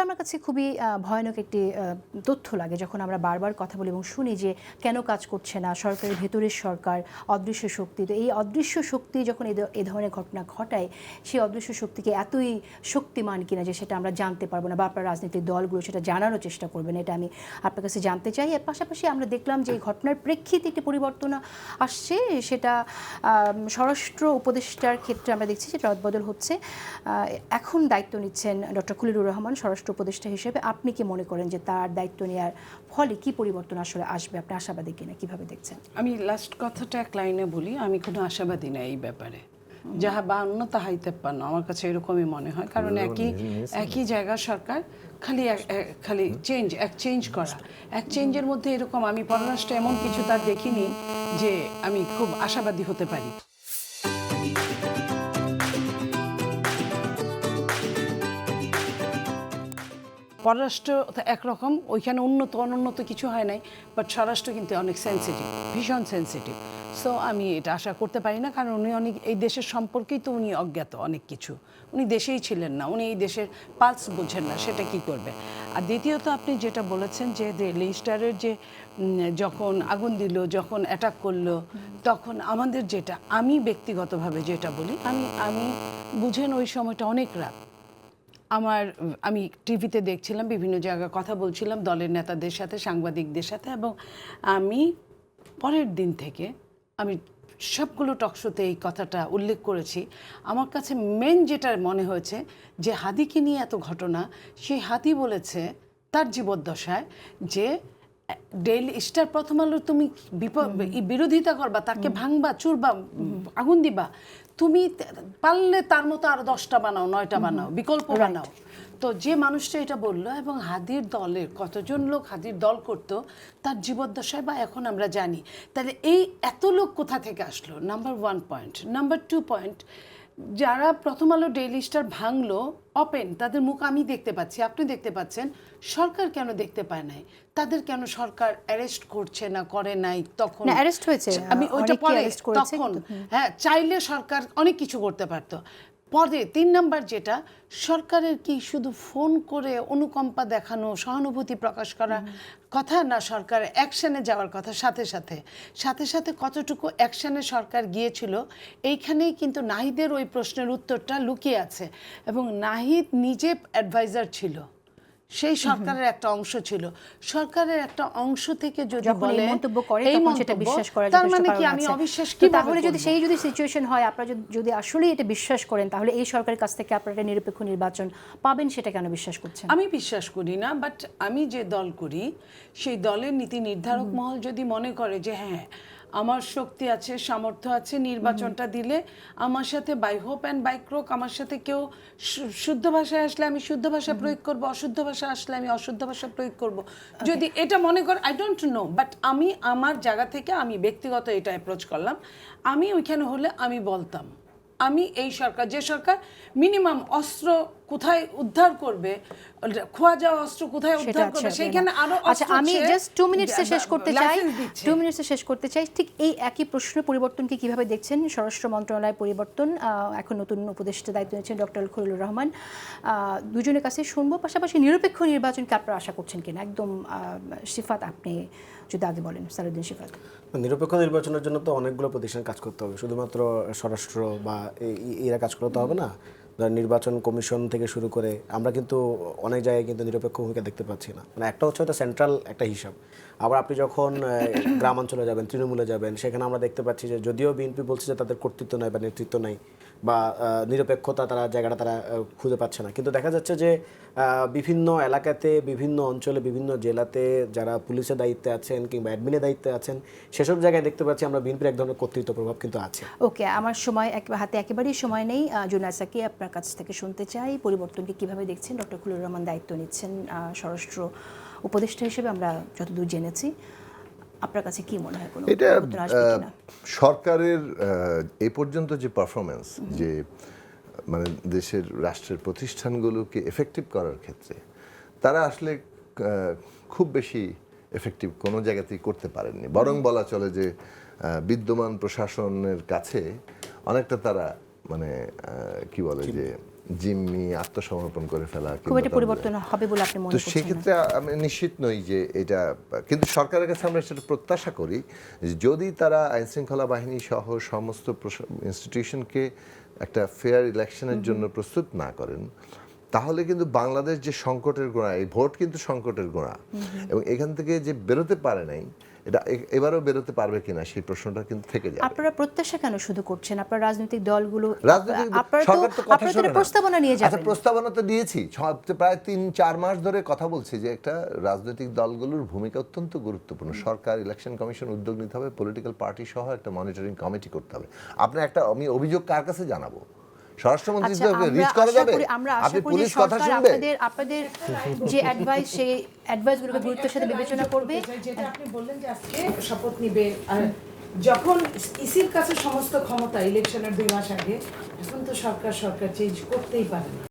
আমার কাছে খুবই ভয়ানক একটি তথ্য লাগে যখন আমরা বারবার কথা বলি এবং শুনি যে কেন কাজ করছে না সরকারের ভেতরের সরকার, অদৃশ্য শক্তি। তো এই অদৃশ্য শক্তি যখন এ ধরনের ঘটনা ঘটায়, সেই অদৃশ্য শক্তিকে এতই শক্তিমান কিনা যে সেটা আমরা জানতে পারবো না, বা আপনার রাজনৈতিক দলগুলো সেটা জানারও চেষ্টা করবেন, এটা আমি আপনার কাছে জানতে চাই। এর পাশাপাশি আমরা দেখলাম যে এই ঘটনার প্রেক্ষিতে একটি পরিবর্তন আসছে, সেটা স্বরাষ্ট্র উপদেষ্টার ক্ষেত্রে আমরা দেখছি যে রদবদল হচ্ছে। এখন দায়িত্ব নিচ্ছেন ডক্টর খলিলুর রহমান স্বরাষ্ট্র উপদেষ্টা হিসেবে। আপনি কি মনে করেন যে তার দায়িত্ব নেওয়ার ফলে কি পরিবর্তন আসলে আসবে? আপনি আশাবাদী কিনা, কিভাবে দেখছেন? আমি লাস্ট কথাটা এক লাইনে বলি, আমি কোনো আশাবাদী না এই ব্যাপারে। যাহা বা অন্য তাহাই তেপ্পান্ন, আমার কাছে এরকমই মনে হয়। কারণ একই জায়গা সরকার, খালি চেঞ্জ করা, এক চেঞ্জের মধ্যে এরকম আমি পররাষ্ট্রে এমন কিছু তার দেখিনি যে আমি খুব আশাবাদী হতে পারি। পররাষ্ট্র একরকম, ওইখানে উন্নত অনুন্নত কিছু হয় নাই, বাট স্বরাষ্ট্র কিন্তু অনেক সেন্সিটিভ, ভীষণ সেন্সিটিভ। সো আমি এটা আশা করতে পারি না, কারণ উনি অনেক এই দেশের সম্পর্কেই তো উনি অজ্ঞাত অনেক কিছু। উনি দেশেই ছিলেন না, উনি এই দেশের পালস বোঝেন না, সেটা কি করবে। আর দ্বিতীয়ত আপনি যেটা বলেছেন যে লেইস্টারের যে যখন আগুন দিল, যখন অ্যাটাক করলো, তখন আমাদের যেটা, আমি ব্যক্তিগতভাবে যেটা বলি, আমি বুঝেন ওই সময়টা অনেক রাত। আমি টিভিতে দেখছিলাম, বিভিন্ন জায়গায় কথা বলছিলাম দলের নেতাদের সাথে, সাংবাদিকদের সাথে, এবং আমি পরের দিন থেকে আমি সবগুলো টকশোতে এই কথাটা উল্লেখ করেছি। আমার কাছে মেন যেটা মনে হয়েছে যে হাদিকে নিয়ে এত ঘটনা, সেই হাদি বলেছে তার জীবদ্দশায় যে ডেইলি স্টার, প্রথম আলো তুমি বিরোধিতা করবা, তাকে ভাঙবা, চুরবা, আগুন দিবা, তুমি পারলে তার মতো আরো 10টা বানাও, 9টা বানাও, বিকল্প বানাও। তো যে মানুষটা এটা বললো, এবং হাদির দলের কতজন লোক হাদির দল করতো তার জীবদ্দশায় বা এখন আমরা জানি, তাহলে এই এত লোক কোথা থেকে আসলো? Number 1 point. নাম্বার 2 পয়েন্ট, যারা প্রথম আলো ডেইলি স্টার ভাঙলো ওপেন, তাদের মুখ আমি দেখতে পাচ্ছি, আপনি দেখতে পাচ্ছেন, সরকার কেন দেখতে পায় নাই? তাদের কেন সরকার অ্যারেস্ট করছে না, করে নাই? তখন অ্যারেস্ট হয়েছে, আমি ওইটা পরে, তখন হ্যাঁ চাইলে সরকার অনেক কিছু করতে পারতো। পরে 3 নাম্বার যেটা, সরকারের কি শুধু ফোন করে অনুকম্পা দেখানো, সহানুভূতি প্রকাশ করা কথা না, সরকার অ্যাকশনে যাওয়ার কথা। সাথে সাথে কতটুকু অ্যাকশনে সরকার গিয়েছিল, এইখানেই কিন্তু নাহিদের ওই প্রশ্নের উত্তরটা লুকিয়ে আছে। এবং নাহিদ নিজে অ্যাডভাইজার ছিল, সেই সরকারের একটা অংশ ছিল। সরকারের একটা অংশ থেকে যদি বলে মন্তব্য করে, তখন সেটা বিশ্বাস করা তার যথেষ্ট মানে কি কারণ আমি আছে। অবিশ্বাস তো কিভাবে তাহলে করব? যদি সিচুয়েশন হয়, আপনারা যদি আসলে এটা বিশ্বাস করেন, তাহলে এই সরকারের কাছ থেকে আপনারা একটা নিরপেক্ষ নির্বাচন পাবেন, সেটা কেন বিশ্বাস করছেন? আমি বিশ্বাস করি না, বাট আমি যে দল করি সেই দলের নীতি নির্ধারক মহল যদি মনে করে যে হ্যাঁ আমার শক্তি আছে, সামর্থ্য আছে, নির্বাচনটা দিলে আমার সাথে বাই হোপ অ্যান্ড বাই ক্রোক, আমার সাথে কেউ শুদ্ধ ভাষায় আসলে আমি শুদ্ধ ভাষা প্রয়োগ করব, অশুদ্ধ ভাষা আসলে আমি অশুদ্ধ ভাষা প্রয়োগ করব, যদি এটা মনে করে, আই ডোন্ট নো, বাট আমি আমার জায়গা থেকে আমি ব্যক্তিগত এটা অ্যাপ্রোচ করলাম। আমি ওইখানে হলে আমি বলতাম, আমি এই সরকার, যে সরকার মিনিমাম অস্ত্র কোথায় উদ্ধার করবে, খোয়া যাওয়া অস্ত্র কোথায় উদ্ধার করবে, সেইখানে আরো আচ্ছা, আমি জাস্ট 2 মিনিটসে শেষ করতে চাই। ঠিক এই একই প্রশ্ন পরিবর্তনকে কিভাবে দেখছেন? স্বরাষ্ট্র মন্ত্রণালয় পরিবর্তন, এখন নতুন উপদেষ্টা দায়িত্ব নিয়েছেন ডক্টর খলিলুর রহমান। দুজনের কাছে শুনবো, পাশাপাশি নিরপেক্ষ নির্বাচনকে আপনারা আশা করছেন কিনা? একদম সিফাত, আপনি যদি আগে বলেন। সালাউদ্দিন সিফাত। নিরপেক্ষ নির্বাচনের জন্য তো অনেকগুলো প্রতিষ্ঠান কাজ করতে হবে, শুধুমাত্র স্বরাষ্ট্র বা এরা কাজ করতে হবে না। নির্বাচন কমিশন থেকে শুরু করে আমরা কিন্তু অনেক জায়গায় কিন্তু নিরপেক্ষ ভূমিকা দেখতে পাচ্ছি না। মানে একটা হচ্ছে হয়তো সেন্ট্রাল একটা হিসাব, আবার আপনি যখন গ্রামাঞ্চলে যাবেন, তৃণমূলে যাবেন, সেখানে আমরা দেখতে পাচ্ছি যে যদিও বিএনপি বলছে যে তাদের কর্তৃত্ব নাই বা নেতৃত্ব নাই বা নিরপেক্ষতা তারা জায়গাটা তারা খুঁজে পাচ্ছে না, কিন্তু দেখা যাচ্ছে যে বিভিন্ন এলাকাতে, বিভিন্ন অঞ্চলে, বিভিন্ন জেলাতে যারা পুলিশের দায়িত্বে আছেন কিংবা অ্যাডমিনের দায়িত্বে আছেন, সেসব জায়গায় দেখতে পাচ্ছি আমরা বিএনপির এক ধরনের কর্তৃত্ব প্রভাব কিন্তু আছে। ওকে, আমার হাতে একেবারেই সময় নেই। জুনায়সাকে আপনার কাছ থেকে শুনতে চাই, পরিবর্তনকে কিভাবে দেখছেন? ডক্টর খলিলুর রহমান দায়িত্ব নিচ্ছেন স্বরাষ্ট্র উপদেষ্টা হিসেবে, আমরা যতদূর জেনেছি, আপনার কাছে কি মনে হয় কোনো পরিবর্তন আসবে কিনা? সরকারের এই পর্যন্ত যে পারফরমেন্স, যে মানে দেশের রাষ্ট্রের প্রতিষ্ঠানগুলোকে এফেক্টিভ করার ক্ষেত্রে তারা আসলে খুব বেশি এফেক্টিভ কোনো জায়গাতেই করতে পারেননি। বরং বলা চলে যে বিদ্যমান প্রশাসনের কাছে অনেকটা তারা মানে কি বলে যে জিম্মি আত্মসমর্পণ করে ফেলা খুব কিংবা একটা তাদের- পরিবর্তন হবে বলে আপনি মনে তো করছেন না? সেক্ষেত্রে আমি নিশ্চিত নই যে এটা, কিন্তু সরকারের কাছে আমরা সেটা প্রত্যাশা করি যে যদি তারা আইনশৃঙ্খলা বাহিনী সহ সমস্ত ইনস্টিটিউশনকে একটা ফেয়ার ইলেকশনের জন্য প্রস্তুত না করেন, তাহলে কিন্তু বাংলাদেশ যে সংকটের গোড়া, এই ভোট কিন্তু সংকটের গোড়া, এবং এখান থেকে যে বেরোতে পারে নাই, এটা এবারও বেরোতে পারবে কিনা সেই প্রশ্নটা কিন্তু থেকে যাবে। আপনারা প্রত্যাশা কেন শুধু করছেন? আপনারা রাজনৈতিক দলগুলো রাজনৈতিক আপনারা তো সরকার তো কথা আপনারা তো শোনে একটা না। প্রস্তাবনা নিয়ে আচ্ছা, যাবেন। প্রস্তাবনা তো দিয়েছি, প্রায় 3-4 মাস ধরে কথা বলছি যে একটা রাজনৈতিক দলগুলোর ভূমিকা অত্যন্ত গুরুত্বপূর্ণ। সরকার, ইলেকশন কমিশন উদ্যোগ নিতে হবে, পলিটিক্যাল পার্টি সহ একটা মনিটরিং কমিটি করতে হবে। আমি অভিযোগ কার কাছে জানাবো? স্বরাষ্ট্রমন্ত্রী আচ্ছা, রিচ করা যাবে? আমরা আশা আপনি করি যে পুলিশ কথা সরকার শুনবে? আপনাদের যে অ্যাডভাইস, সেই অ্যাডভাইসগুলোকে গুরুত্বের সাথে বিবেচনা করবে। যেটা আপনি বললেন যে আজকে শপথ নিবে, আর যখন ইসির কাছে সমস্ত ক্ষমতা ইলেকশনের 2 মাস আগে, এখন তো সরকার চেঞ্জ করতেই পারে না।